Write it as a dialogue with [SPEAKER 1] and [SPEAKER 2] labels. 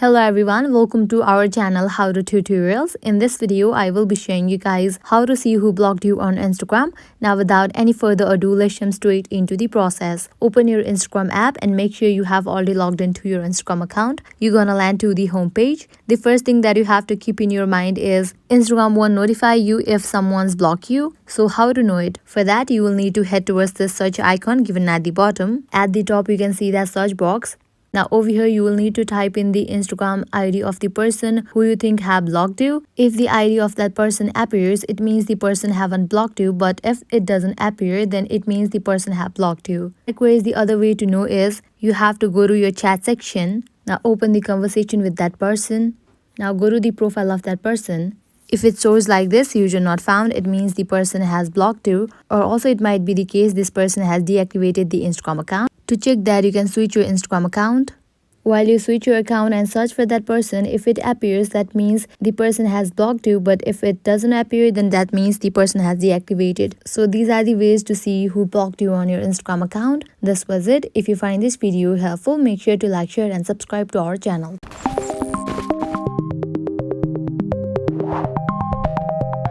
[SPEAKER 1] Hello everyone, welcome to our channel How to Tutorials. In this video, I will be showing you guys how to see who blocked you on Instagram. Now without any further ado, let's jump straight into the process. Open your Instagram app and make sure you have already logged into your Instagram account. You're gonna land to the home page. The first thing that you have to keep in your mind is Instagram won't notify you if someone's blocked you. So how to know it? For that, you will need to head towards this search icon given at the bottom. At the top, you can see that search box. Now over here you will need to type in the Instagram ID of the person who you think have blocked you. If the ID of that person appears, it means the person haven't blocked you, but if it doesn't appear, then it means the person have blocked you. Likewise, the other way to know is you have to go to your chat section. Now open the conversation with that person. Now go to the profile of that person. If it shows like this, user not found, it means the person has blocked you, or also it might be the case this person has deactivated the Instagram account. To check that, you can switch your Instagram account. While you switch your account and search for that person, if it appears, that means the person has blocked you, but if it doesn't appear, then that means the person has deactivated. So these are the ways to see who blocked you on your Instagram account. This was it. If you find this video helpful, make sure to like, share and subscribe to our channel.